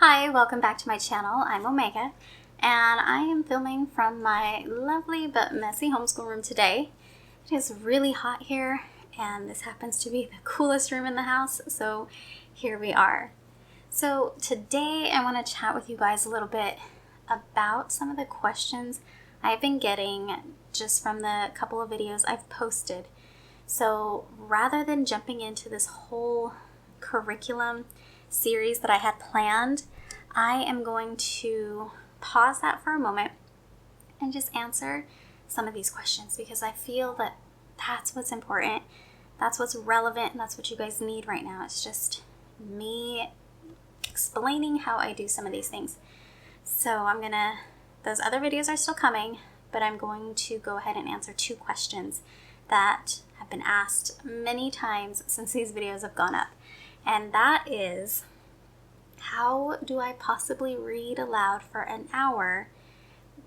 Hi, welcome back to my channel. I'm Omega, and I am filming from my lovely but messy homeschool room today. It is really hot here, and this happens to be the coolest room in the house, so here we are. So today I want to chat with you guys a little bit about some of the questions I've been getting just from the couple of videos I've posted. So rather than jumping into this whole curriculum series that I had planned, I am going to pause that for a moment and just answer some of these questions because I feel that that's what's important, that's what's relevant, and that's what you guys need right now. It's just me explaining how I do some of these things. So those other videos are still coming, but I'm going to go ahead and answer two questions that have been asked many times since these videos have gone up. And that is, how do I possibly read aloud for an hour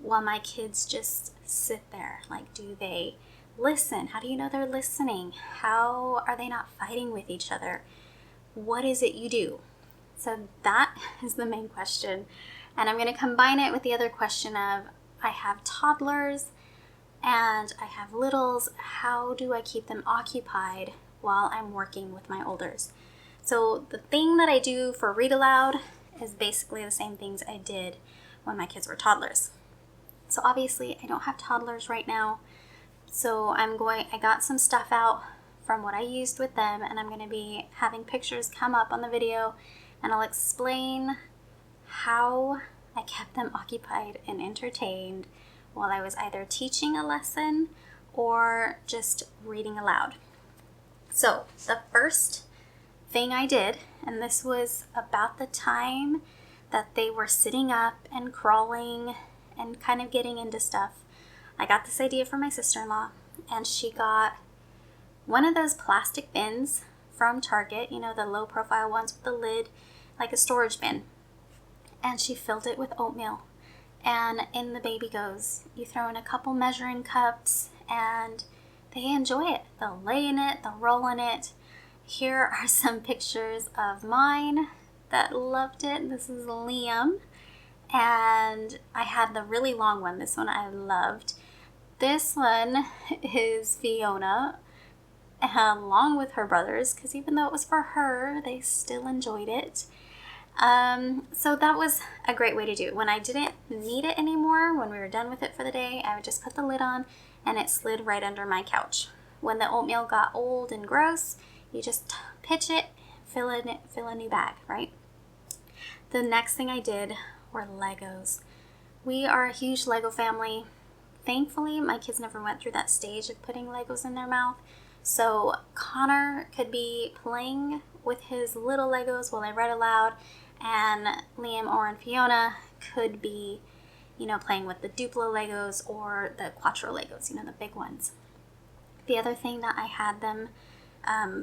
while my kids just sit there? Like, do they listen? How do you know they're listening? How are they not fighting with each other? What is it you do? So that is the main question. And I'm going to combine it with the other question of, I have toddlers and I have littles. How do I keep them occupied while I'm working with my olders? So the thing that I do for read aloud is basically the same things I did when my kids were toddlers. So obviously I don't have toddlers right now. So I got some stuff out from what I used with them, and I'm going to be having pictures come up on the video, and I'll explain how I kept them occupied and entertained while I was either teaching a lesson or just reading aloud. So the first thing I did, and this was about the time that they were sitting up and crawling and kind of getting into stuff, I got this idea from my sister-in-law, and she got one of those plastic bins from Target, you know, the low profile ones with the lid, like a storage bin, and she filled it with oatmeal, and in the baby goes. You throw in a couple measuring cups and they enjoy it. They'll lay in it, they'll roll in it. Here are some pictures of mine that loved it. This is Liam, and I had the really long one. This one I loved. This one is Fiona, along with her brothers, because even though it was for her, they still enjoyed it. So that was a great way to do it. When I didn't need it anymore, when we were done with it for the day, I would just put the lid on and it slid right under my couch. When the oatmeal got old and gross, you just pitch it, fill a new bag, right? The next thing I did were Legos. We are a huge Lego family. Thankfully, my kids never went through that stage of putting Legos in their mouth. So Connor could be playing with his little Legos while I read aloud, and Liam, Or, and Fiona could be, playing with the Duplo Legos or the Quattro Legos, the big ones. The other thing that I had them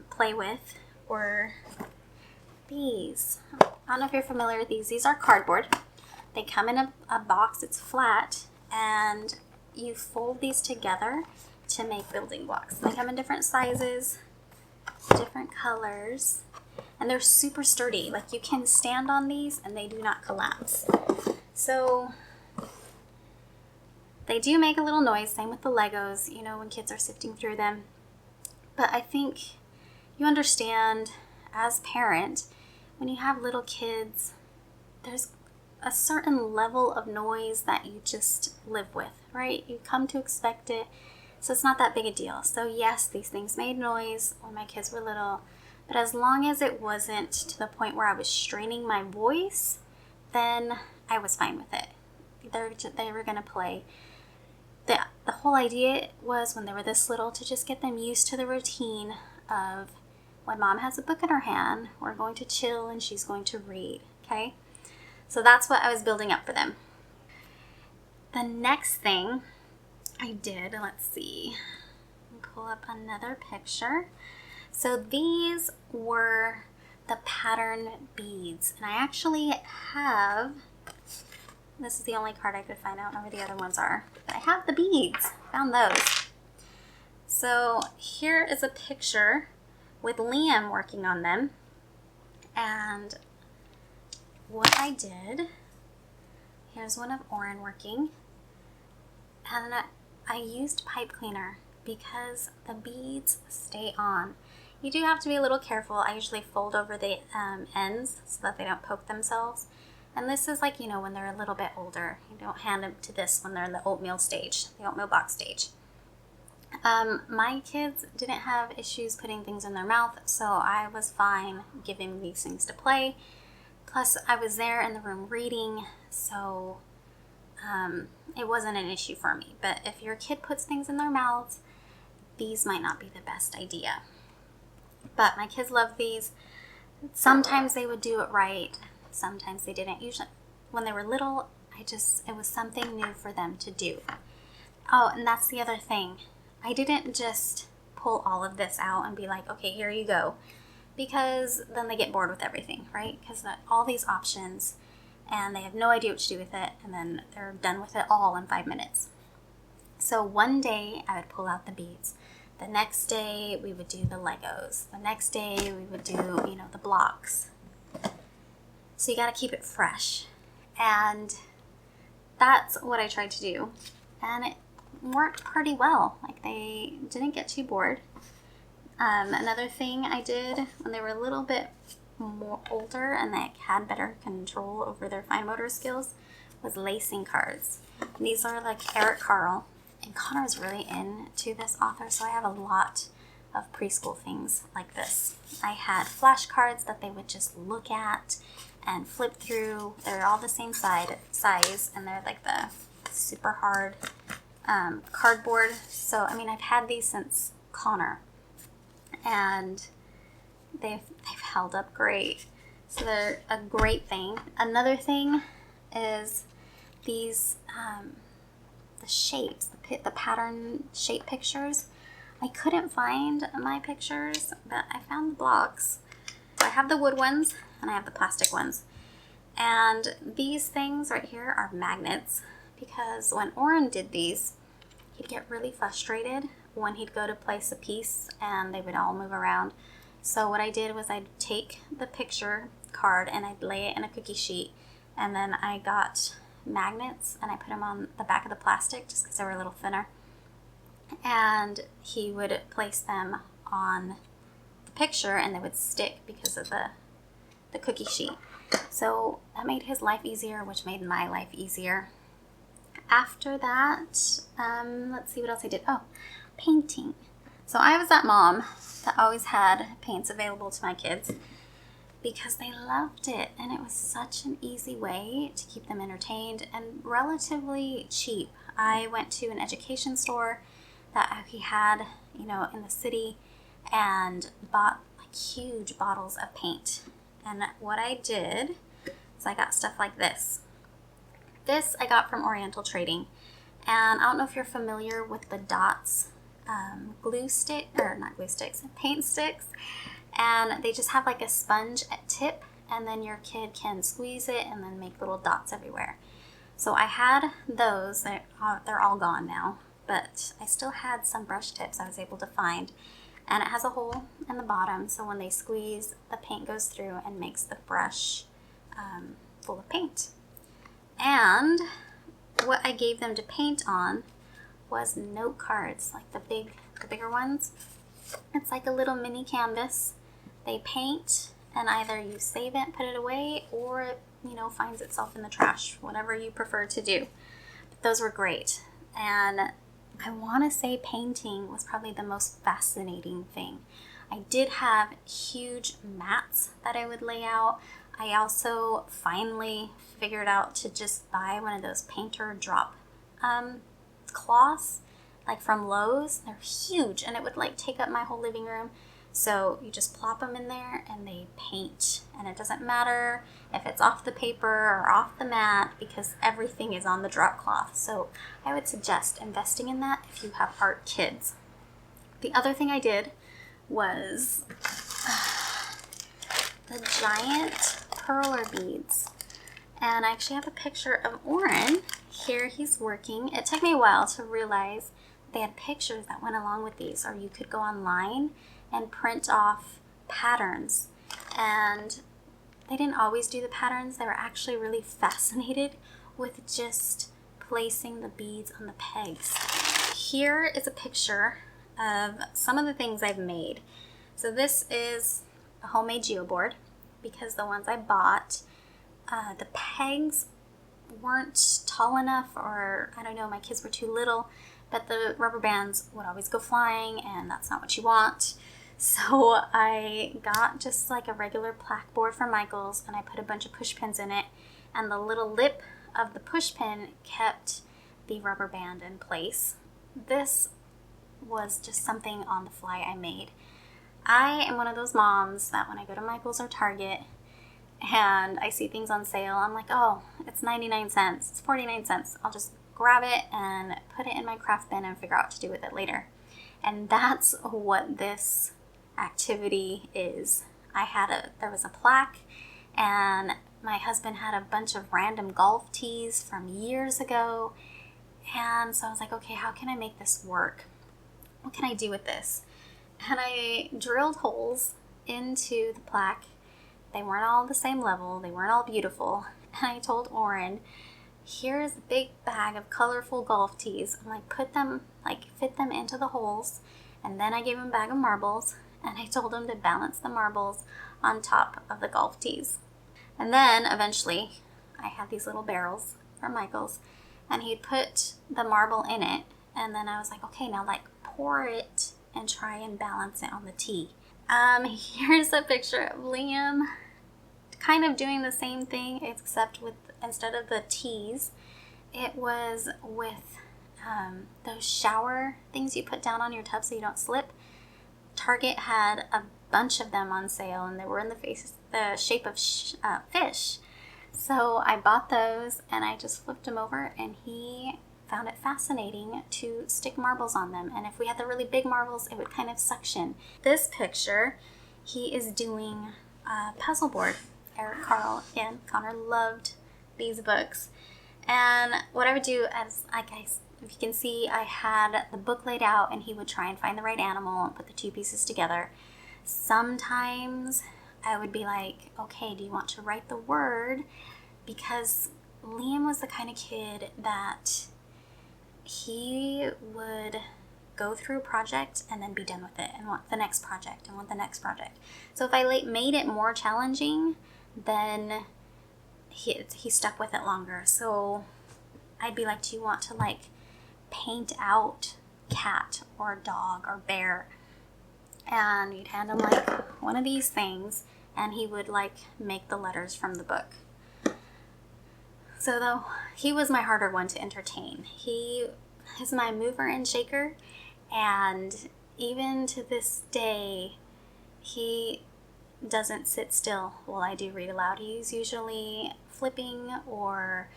play with were these. I don't know if you're familiar with these. These are cardboard. They come in a box. It's flat, and you fold these together to make building blocks. They come in different sizes, different colors, and they're super sturdy. Like, you can stand on these and they do not collapse. So they do make a little noise, same with the Legos, when kids are sifting through them. But I think you understand, as parent, when you have little kids, there's a certain level of noise that you just live with, right? You come to expect it, so it's not that big a deal. So yes, these things made noise when my kids were little, but as long as it wasn't to the point where I was straining my voice, then I was fine with it. They were going to play. The whole idea was, when they were this little, to just get them used to the routine of, when mom has a book in her hand, we're going to chill and she's going to read, okay? So that's what I was building up for them. The next thing I did, let's see, pull up another picture. So these were the pattern beads, and I actually have, this is the only card I could find. I don't know where the other ones are, but I have the beads, found those. So here is a picture with Liam working on them, and what I did, here's one of Oren working, and I used pipe cleaner because the beads stay on. You do have to be a little careful. I usually fold over the ends so that they don't poke themselves. And this is like, when they're a little bit older. You don't hand them to this when they're in the oatmeal stage, the oatmeal box stage. My kids didn't have issues putting things in their mouth, so I was fine giving these things to play. Plus, I was there in the room reading, so it wasn't an issue for me. But if your kid puts things in their mouths, these might not be the best idea. But my kids love these. Sometimes they would do it right. Sometimes they didn't. Usually, when they were little, it was something new for them to do. Oh, and that's the other thing. I didn't just pull all of this out and be like, okay, here you go. Because then they get bored with everything, right? Because all these options, and they have no idea what to do with it, and then they're done with it all in 5 minutes. So one day, I would pull out the beads. The next day, we would do the Legos. The next day, we would do, the blocks. So you got to keep it fresh. And that's what I tried to do. And it worked pretty well. Like, they didn't get too bored. Another thing I did when they were a little bit more older and they had better control over their fine motor skills was lacing cards. And these are like Eric Carle. And Connor is really into this author, so I have a lot of preschool things like this. I had flashcards that they would just look at and flip through. They're all the same size, and they're like the super hard cardboard. So, I've had these since Connor, and they've held up great. So they're a great thing. Another thing is these the shapes, the pattern shape pictures. I couldn't find my pictures, but I found the blocks. So I have the wood ones and I have the plastic ones. And these things right here are magnets, because when Oren did these, he'd get really frustrated when he'd go to place a piece and they would all move around. So what I did was I'd take the picture card and I'd lay it in a cookie sheet, and then I got magnets and I put them on the back of the plastic just because they were a little thinner, and he would place them on the picture and they would stick because of the cookie sheet. So that made his life easier, which made my life easier. After that, let's see what else I did. Oh, painting. So I was that mom that always had paints available to my kids because they loved it, and it was such an easy way to keep them entertained and relatively cheap. I went to an education store that he had, in the city, and bought like huge bottles of paint. And what I did is I got stuff like this. This I got from Oriental Trading, and I don't know if you're familiar with the dots, paint sticks. And they just have like a sponge tip, and then your kid can squeeze it and then make little dots everywhere. So I had those. They're all gone now, but I still had some brush tips I was able to find. And it has a hole in the bottom, so when they squeeze, the paint goes through and makes the brush full of paint. And what I gave them to paint on was note cards, like the bigger ones. It's like a little mini canvas. They paint, and either you save it, put it away, or it, finds itself in the trash, whatever you prefer to do. But those were great. And I want to say painting was probably the most fascinating thing. I did have huge mats that I would lay out. I also finally figured out to just buy one of those painter drop cloths, like from Lowe's. They're huge, and it would like take up my whole living room. So you just plop them in there and they paint, and it doesn't matter if it's off the paper or off the mat because everything is on the drop cloth. So I would suggest investing in that if you have art kids. The other thing I did was the giant Perler beads. And I actually have a picture of Oren. Here he's working. It took me a while to realize they had pictures that went along with these, or you could go online and print off patterns. And they didn't always do the patterns. They were actually really fascinated with just placing the beads on the pegs. Here is a picture of some of the things I've made. So this is a homemade geoboard, because the ones I bought, the pegs weren't tall enough, or I don't know, my kids were too little, but the rubber bands would always go flying, and that's not what you want. So I got just like a regular plaque board from Michael's, and I put a bunch of push pins in it, and the little lip of the push pin kept the rubber band in place. This was just something on the fly I made. I am one of those moms that when I go to Michael's or Target and I see things on sale, I'm like, oh, it's 99 cents, it's 49 cents. I'll just grab it and put it in my craft bin and figure out what to do with it later. And that's what this activity is. There was a plaque, and my husband had a bunch of random golf tees from years ago. And so I was like, okay, how can I make this work? What can I do with this? And I drilled holes into the plaque. They weren't all the same level. They weren't all beautiful. And I told Oren, here's a big bag of colorful golf tees. I'm like, fit them into the holes. And then I gave him a bag of marbles, and I told him to balance the marbles on top of the golf tees. And then eventually I had these little barrels from Michael's, and he'd put the marble in it. And then I was like, okay, now pour it and try and balance it on the tee. Here's a picture of Liam kind of doing the same thing, except instead of the tees, it was with those shower things you put down on your tub so you don't slip. Target had a bunch of them on sale, and they were in the shape of fish. So I bought those, and I just flipped them over, and he found it fascinating to stick marbles on them. And if we had the really big marbles, it would kind of suction. This picture, he is doing a puzzle board. Eric, Carl, and Connor loved these books. And what I would do as, if you can see, I had the book laid out, and he would try and find the right animal and put the two pieces together. Sometimes I would be like, okay, do you want to write the word? Because Liam was the kind of kid that he would go through a project and then be done with it and want the next project and want the next project. So if I made it more challenging, then he stuck with it longer. So I'd be like, do you want to paint out cat or dog or bear? And you'd hand him one of these things, and he would make the letters from the book. So though he was my harder one to entertain. He is my mover and shaker, and even to this day, he doesn't sit still while I do read aloud. He's usually flipping or,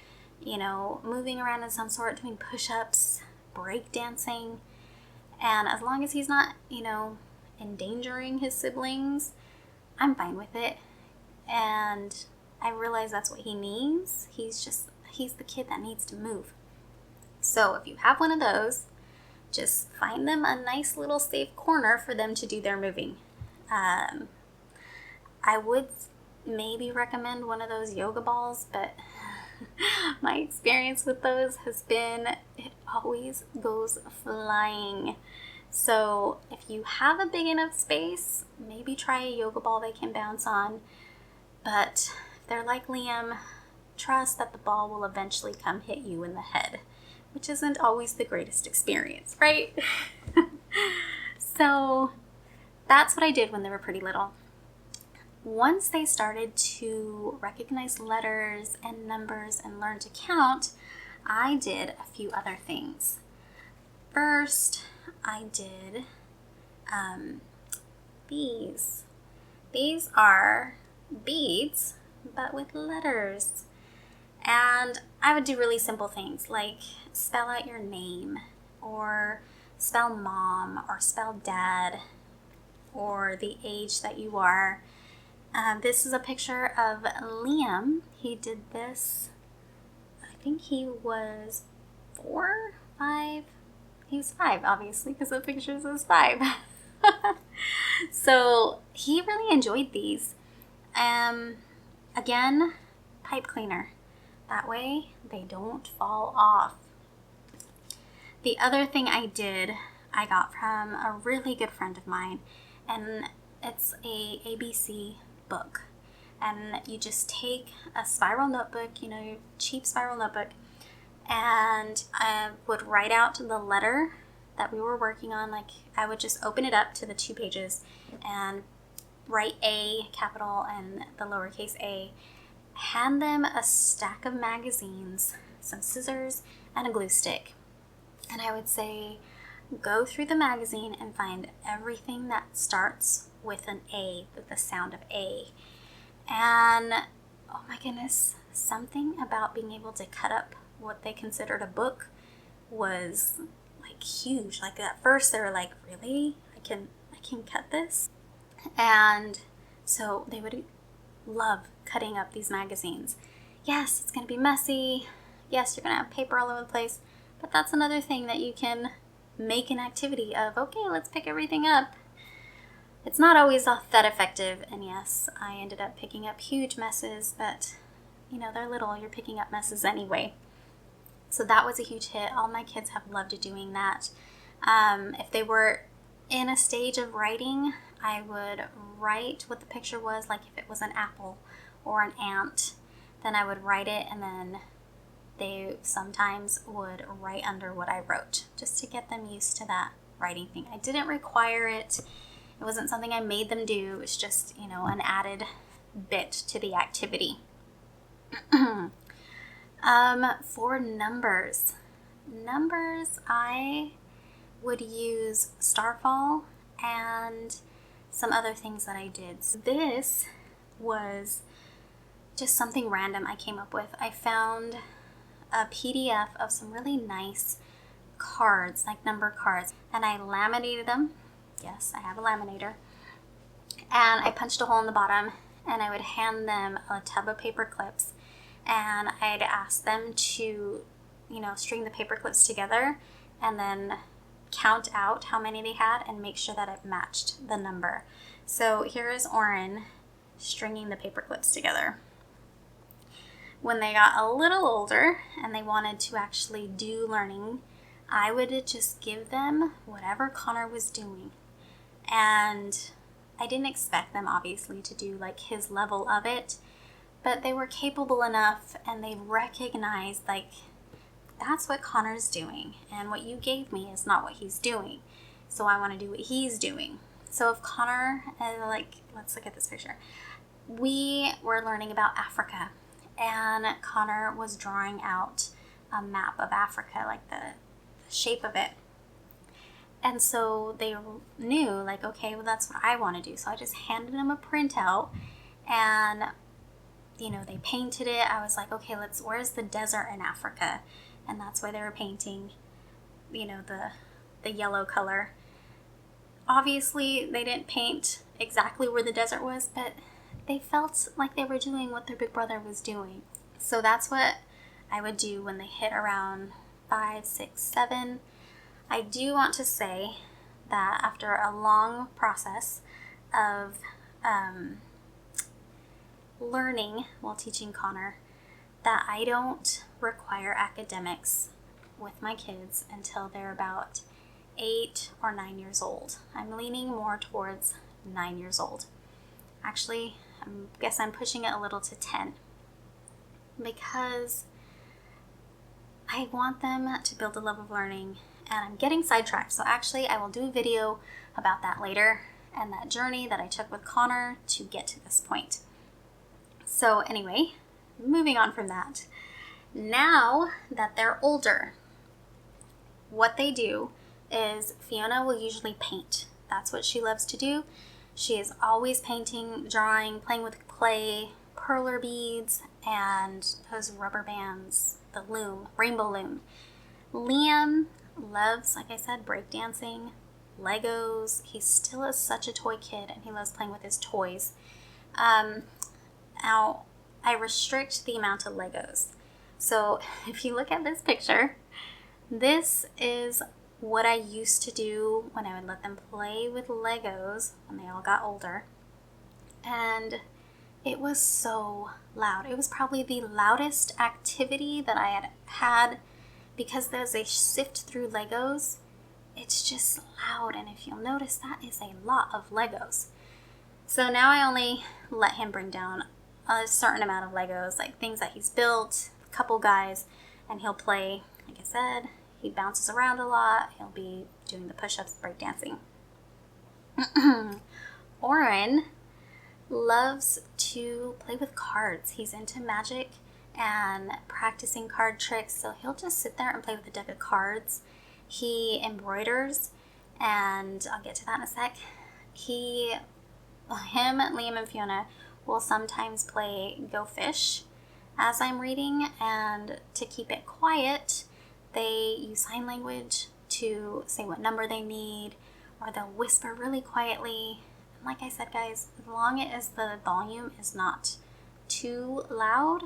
moving around in some sort, doing push-ups, break dancing. And as long as he's not, endangering his siblings, I'm fine with it. And I realize that's what he needs. He's the kid that needs to move. So if you have one of those, just find them a nice little safe corner for them to do their moving. I would maybe recommend one of those yoga balls, but my experience with those has been it always goes flying. So if you have a big enough space, maybe try a yoga ball they can bounce on. But if they're like Liam, trust that the ball will eventually come hit you in the head, which isn't always the greatest experience, right? So that's what I did when they were pretty little. Once they started to recognize letters and numbers and learn to count, I did a few other things. First, I did these. These are beads, but with letters. And I would do really simple things like spell out your name, or spell mom, or spell dad, or the age that you are. This is a picture of Liam. He did this, I think he was 4, 5. He was 5, obviously, because the picture says 5. So he really enjoyed these. Again, pipe cleaner. That way they don't fall off. The other thing I did, I got from a really good friend of mine, and it's a ABC book. And you just take a spiral notebook, your cheap spiral notebook, and I would write out the letter that we were working on. Like, I would just open it up to the 2 pages and write A, capital, and the lowercase a, hand them a stack of magazines, some scissors, and a glue stick. And I would say, go through the magazine and find everything that starts with an A, with the sound of A. And, oh my goodness, something about being able to cut up what they considered a book was like huge. Like, at first they were like, really? I can cut this? And so they would love cutting up these magazines. Yes, it's going to be messy. Yes, you're going to have paper all over the place. But that's another thing that you can make an activity of. Okay, let's pick everything up. It's not always that effective. And yes, I ended up picking up huge messes, but they're little. You're picking up messes anyway. So that was a huge hit. All my kids have loved doing that. If they were in a stage of writing, I would write what the picture was, like if it was an apple or an ant, then I would write it, and then they sometimes would write under what I wrote, just to get them used to that writing thing. I didn't require it. It wasn't something I made them do. It was just, an added bit to the activity. For numbers, I would use Starfall and some other things that I did. So this was just something random I came up with. I found a PDF of some really nice cards, like number cards, and I laminated them. Yes, I have a laminator. And I punched a hole in the bottom, and I would hand them a tub of paper clips, and I'd ask them to, string the paper clips together and then count out how many they had and make sure that it matched the number. So here is Oren stringing the paper clips together. When they got a little older and they wanted to actually do learning, I would just give them whatever Connor was doing. And I didn't expect them, obviously, to do like his level of it, but they were capable enough, and they recognized, like, that's what Connor's doing, and what you gave me is not what he's doing, so I want to do what he's doing. So if Connor, let's look at this picture. We were learning about Africa, and Connor was drawing out a map of Africa, like the shape of it. And so they knew, like, okay, well, that's what I want to do. So I just handed them a printout, and, they painted it. I was like, okay, where's the desert in Africa? And that's why they were painting, the yellow color. Obviously, they didn't paint exactly where the desert was, but they felt like they were doing what their big brother was doing. So that's what I would do when they hit around 5, 6, 7. I do want to say that after a long process of learning while teaching Connor, that I don't require academics with my kids until they're about 8 or 9 years old. I'm leaning more towards 9 years old. Actually, I guess I'm pushing it a little to 10, because I want them to build a love of learning, and I'm getting sidetracked. So actually, I will do a video about that later, and that journey that I took with Connor to get to this point. So anyway, moving on from that. Now that they're older, what they do is Fiona will usually paint. That's what she loves to do. She is always painting, drawing, playing with clay, perler beads, and those rubber bands, the loom, rainbow loom. Liam loves, like I said, breakdancing, Legos. He still is such a toy kid, and he loves playing with his toys. Now, I restrict the amount of Legos. So if you look at this picture, this is what I used to do when I would let them play with Legos when they all got older. And It was so loud. It was probably the loudest activity that I had had because there's a sift through Legos. It's just loud, and if you'll notice, that is a lot of Legos. So now I only let him bring down a certain amount of Legos, like things that he's built, a couple guys, and he'll play. Like I said, he bounces around a lot. He'll be doing the push-ups, breakdancing. Oren loves to play with cards. He's into magic and practicing card tricks, so he'll just sit there and play with a deck of cards. He embroiders, and I'll get to that in a sec. Him, Liam, and Fiona will sometimes play Go Fish as I'm reading, and to keep it quiet, they use sign language to say what number they need, or they'll whisper really quietly. And like I said, guys, as long as the volume is not too loud,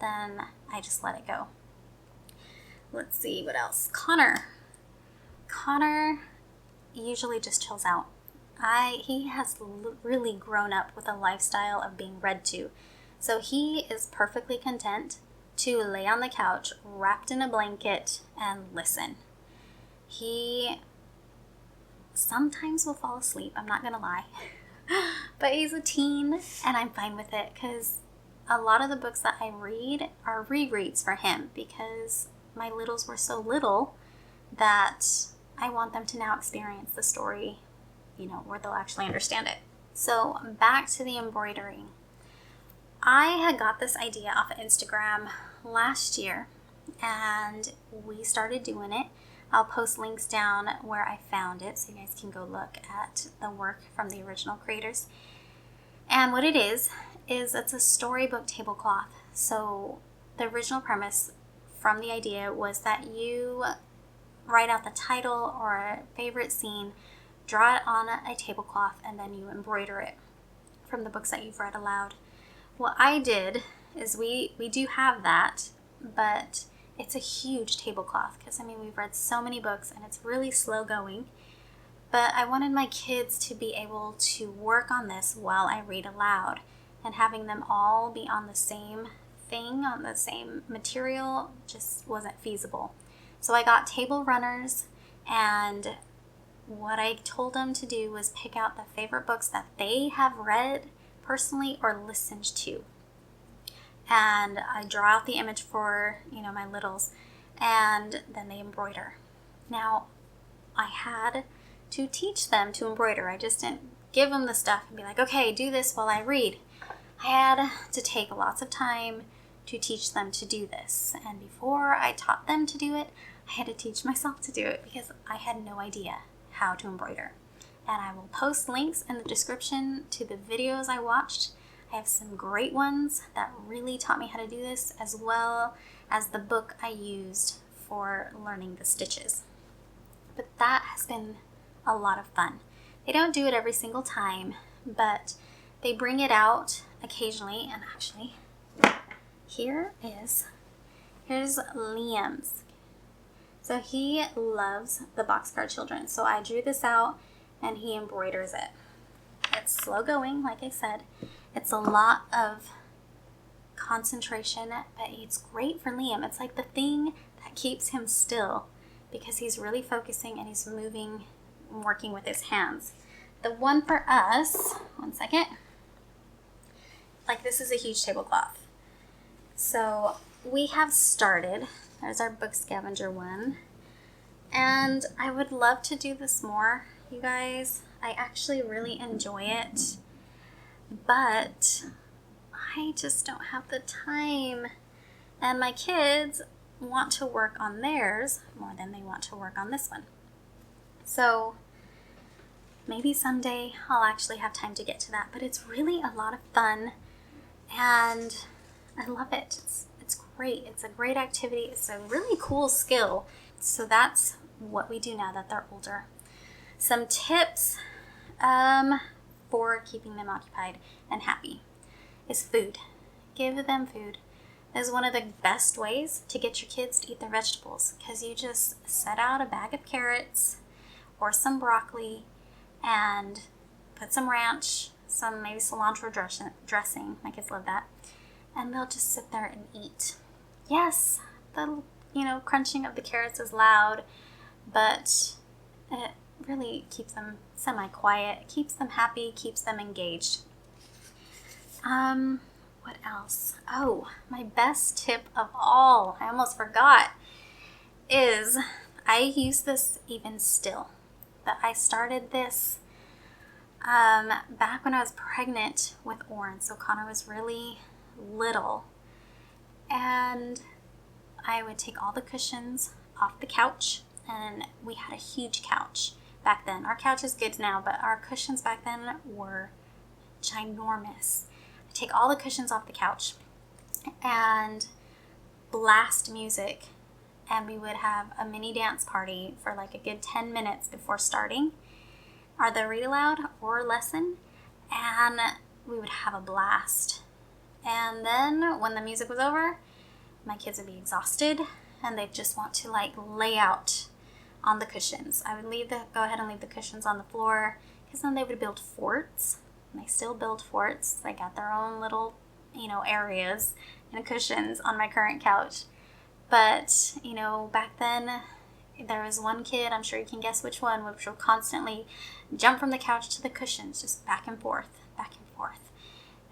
then I just let it go. Let's see what else. Connor usually just chills out. He has really grown up with a lifestyle of being read to. So he is perfectly content to lay on the couch, wrapped in a blanket, and listen. He sometimes will fall asleep, I'm not gonna lie. But he's a teen, and I'm fine with it, because a lot of the books that I read are rereads for him, because my littles were so little that I want them to now experience the story, where they'll actually understand it. So back to the embroidering. I had got this idea off of Instagram last year, and we started doing it. I'll post links down where I found it so you guys can go look at the work from the original creators. And what it is it's a storybook tablecloth. So the original premise from the idea was that you write out the title or a favorite scene, draw it on a tablecloth, and then you embroider it from the books that you've read aloud. What I did is we do have that, but it's a huge tablecloth because, we've read so many books and it's really slow going. But I wanted my kids to be able to work on this while I read aloud, and having them all be on the same thing, on the same material, just wasn't feasible. So I got table runners, and what I told them to do was pick out the favorite books that they have read personally or listened to. And I draw out the image for, my littles, and then they embroider. Now, I had to teach them to embroider. I just didn't give them the stuff and be like, okay, do this while I read. I had to take lots of time to teach them to do this. And before I taught them to do it, I had to teach myself to do it because I had no idea how to embroider. And I will post links in the description to the videos I watched. I have some great ones that really taught me how to do this, as well as the book I used for learning the stitches. But that has been a lot of fun. They don't do it every single time, but they bring it out occasionally. And actually, here's Liam's. So he loves the Boxcar Children. So I drew this out and he embroiders it. It's slow going, like I said. It's a lot of concentration, but it's great for Liam. It's like the thing that keeps him still because he's really focusing and he's moving and working with his hands. The one for us, one second. Like, this is a huge tablecloth. So we have started. There's our book scavenger one. And I would love to do this more, you guys. I actually really enjoy it. But I just don't have the time. And my kids want to work on theirs more than they want to work on this one. So maybe someday I'll actually have time to get to that. But it's really a lot of fun. And I love it. It's great. It's a great activity. It's a really cool skill. So that's what we do now that they're older. Some tips for keeping them occupied and happy is food. Give them food. That is one of the best ways to get your kids to eat their vegetables, because you just set out a bag of carrots or some broccoli and put some ranch, some maybe cilantro dressing. My kids love that. And they'll just sit there and eat. Yes, the crunching of the carrots is loud, but it really keeps them semi-quiet, keeps them happy, keeps them engaged. What else? Oh, my best tip of all, I almost forgot, is I use this even still. But I started this back when I was pregnant with Oren, so Connor was really little. And I would take all the cushions off the couch, and we had a huge couch back then. Our couch is good now, but our cushions back then were ginormous. I take all the cushions off the couch and blast music, and we would have a mini dance party for like a good 10 minutes before starting the read aloud or lesson, and we would have a blast. And then when the music was over, my kids would be exhausted and they'd just want to like lay out on the cushions. I would go ahead and leave the cushions on the floor, because then they would build forts. And they still build forts. They got their own little, areas and cushions on my current couch. But, back then there was one kid, I'm sure you can guess which one, which will constantly jump from the couch to the cushions, just back and forth, back and forth.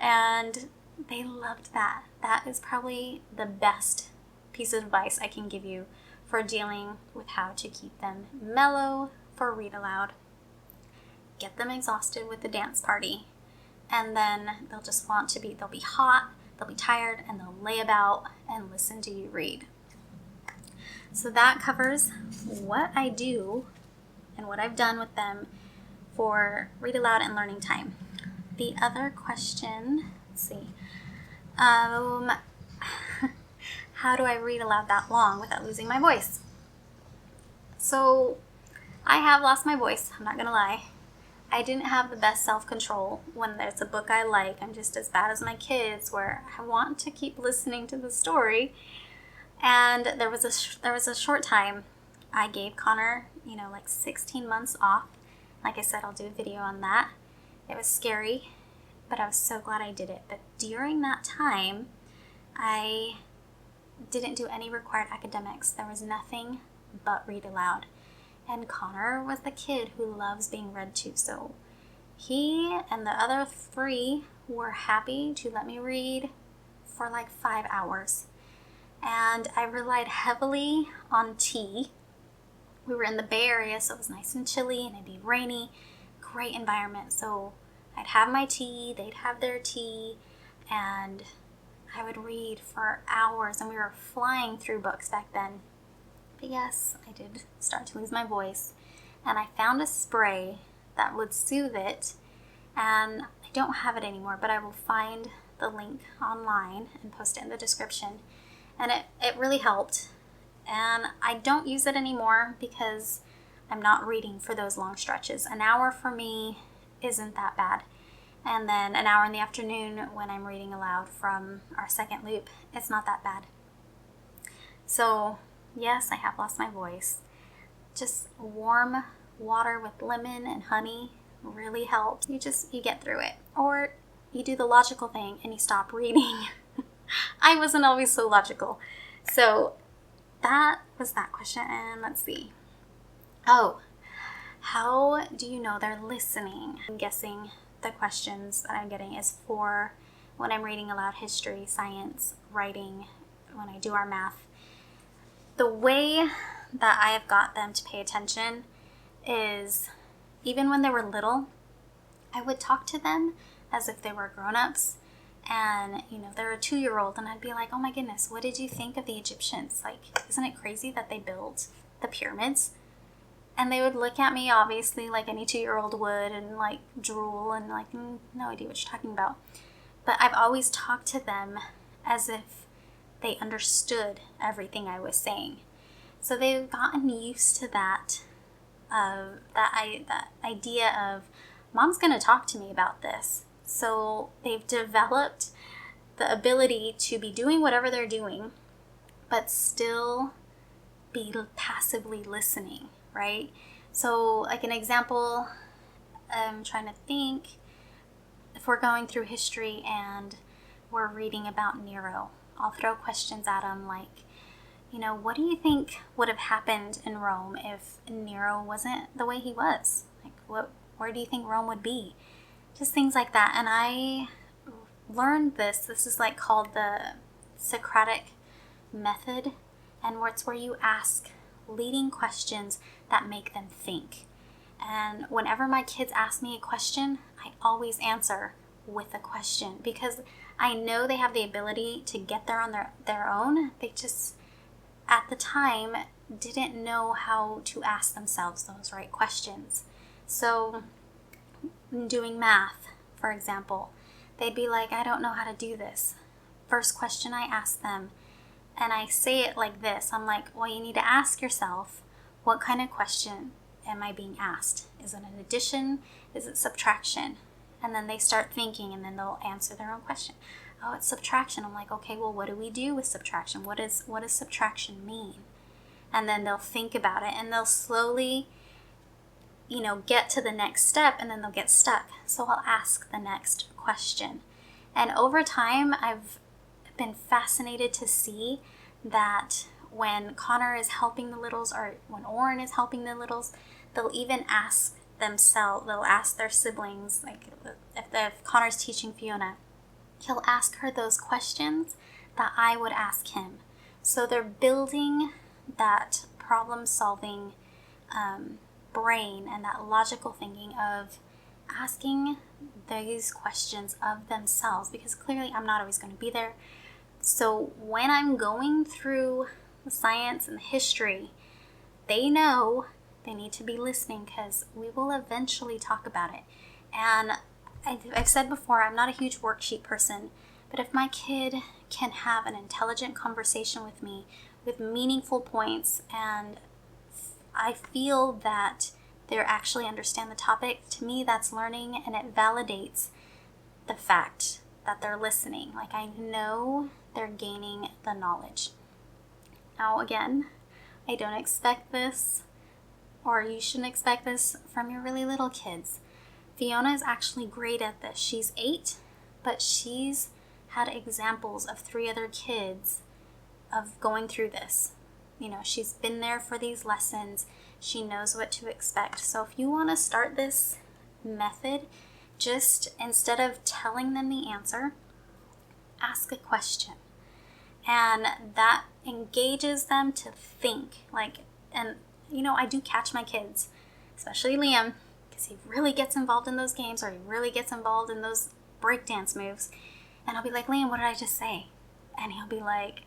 And they loved that. That is probably the best piece of advice I can give you for dealing with how to keep them mellow for read aloud. Get them exhausted with the dance party, and then they'll be hot, they'll be tired, and they'll lay about and listen to you read. So that covers what I do and what I've done with them for read aloud and learning time. The other question, let's see, how do I read aloud that long without losing my voice? So I have lost my voice, I'm not gonna lie. I didn't have the best self-control when there's a book I like. I'm just as bad as my kids, where I want to keep listening to the story. And there was a short time I gave Connor, like 16 months off. Like I said, I'll do a video on that. It was scary, but I was so glad I did it. But during that time, I didn't do any required academics. There was nothing but read aloud. And Connor was the kid who loves being read to. So he and the other 3 were happy to let me read for like 5 hours. And I relied heavily on tea. We were in the Bay Area, so it was nice and chilly, and it'd be rainy. Great environment. So I'd have my tea, they'd have their tea, and I would read for hours, and we were flying through books back then. But yes, I did start to lose my voice, and I found a spray that would soothe it, and I don't have it anymore, but I will find the link online and post it in the description. And it really helped. And I don't use it anymore because I'm not reading for those long stretches. An hour for me isn't that bad. And then an hour in the afternoon when I'm reading aloud from our second loop, it's not that bad. So yes, I have lost my voice. Just warm water with lemon and honey really helps. You get through it. Or you do the logical thing and you stop reading. I wasn't always so logical. So that was that question. And let's see. Oh, how do you know they're listening? I'm guessing the questions that I'm getting is for when I'm reading aloud history, science, writing, when I do our math. The way that I have got them to pay attention is, even when they were little, I would talk to them as if they were grown-ups. And, they're a 2-year-old, and I'd be like, oh my goodness, what did you think of the Egyptians? Like, isn't it crazy that they built the pyramids? And they would look at me, obviously, like any 2-year-old would, and like drool, and like, no idea what you're talking about. But I've always talked to them as if they understood everything I was saying. So they've gotten used to that idea of, Mom's going to talk to me about this. So they've developed the ability to be doing whatever they're doing, but still be passively listening, right? So like an example, I'm trying to think. if we're going through history and we're reading about Nero, I'll throw questions at him like, what do you think would have happened in Rome if Nero wasn't the way he was? Like, where do you think Rome would be? Just things like that. And I learned this is like called the Socratic Method, and it's where you ask leading questions that make them think. And whenever my kids ask me a question, I always answer with a question, because I know they have the ability to get there on their own. They just, at the time, didn't know how to ask themselves those right questions. So, doing math, for example, they'd be like, I don't know how to do this. First question I ask them, and I say it like this, I'm like, well, you need to ask yourself, what kind of question am I being asked? Is it an addition? Is it subtraction? And then they start thinking, and then they'll answer their own question. Oh, it's subtraction. I'm like, okay, well, what do we do with subtraction? What does subtraction mean? And then they'll think about it, and they'll slowly, get to the next step, and then they'll get stuck. So I'll ask the next question. And over time, I've been fascinated to see that when Connor is helping the littles, or when Oren is helping the littles, they'll even ask themselves, they'll ask their siblings, like if Connor's teaching Fiona, he'll ask her those questions that I would ask him. So they're building that problem-solving brain and that logical thinking of asking these questions of themselves, because clearly I'm not always going to be there. So when I'm going through the science and the history, they know they need to be listening, because we will eventually talk about it. And I've said before, I'm not a huge worksheet person, but if my kid can have an intelligent conversation with me with meaningful points, and I feel that they actually understand the topic, to me that's learning, and it validates the fact that they're listening. Like, I know they're gaining the knowledge. Now again, I don't expect this, or you shouldn't expect this from your really little kids. Fiona is actually great at this. She's 8, but she's had examples of 3 other kids of going through this. She's been there for these lessons. She knows what to expect. So if you want to start this method, just instead of telling them the answer, ask a question. And that engages them to think. I do catch my kids, especially Liam, because he really gets involved in those games, or he really gets involved in those breakdance moves. And I'll be like, Liam, what did I just say? And he'll be like,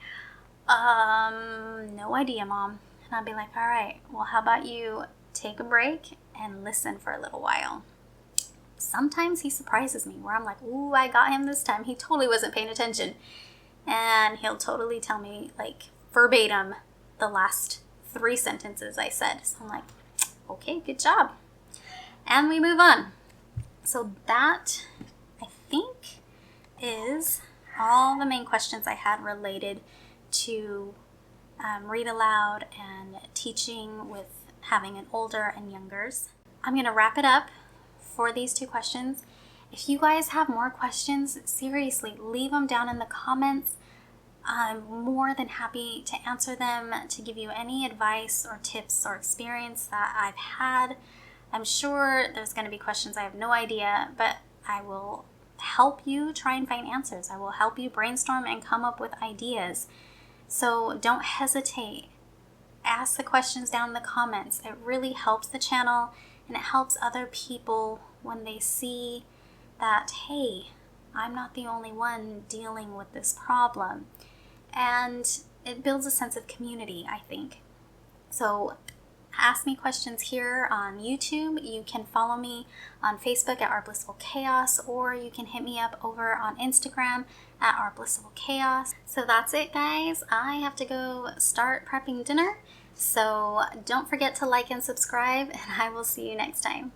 no idea, Mom. And I'll be like, all right, well, how about you take a break and listen for a little while? Sometimes he surprises me where I'm like, ooh, I got him this time. He totally wasn't paying attention. And he'll totally tell me, like, verbatim the last 3 sentences I said. So I'm like, okay, good job. And we move on. So that, I think, is all the main questions I had related to read aloud and teaching with having an older and youngers. I'm going to wrap it up for these 2 questions. If you guys have more questions, seriously, leave them down in the comments. I'm more than happy to answer them, to give you any advice or tips or experience that I've had. I'm sure there's going to be questions I have no idea, but I will help you try and find answers. I will help you brainstorm and come up with ideas. So don't hesitate. Ask the questions down in the comments. It really helps the channel, and it helps other people when they see that, hey, I'm not the only one dealing with this problem. And it builds a sense of community, I think. So ask me questions here on YouTube. You can follow me on Facebook at Our Blissful Chaos, or you can hit me up over on Instagram at Our Blissful Chaos. So that's it, guys. I have to go start prepping dinner. So don't forget to like and subscribe, and I will see you next time.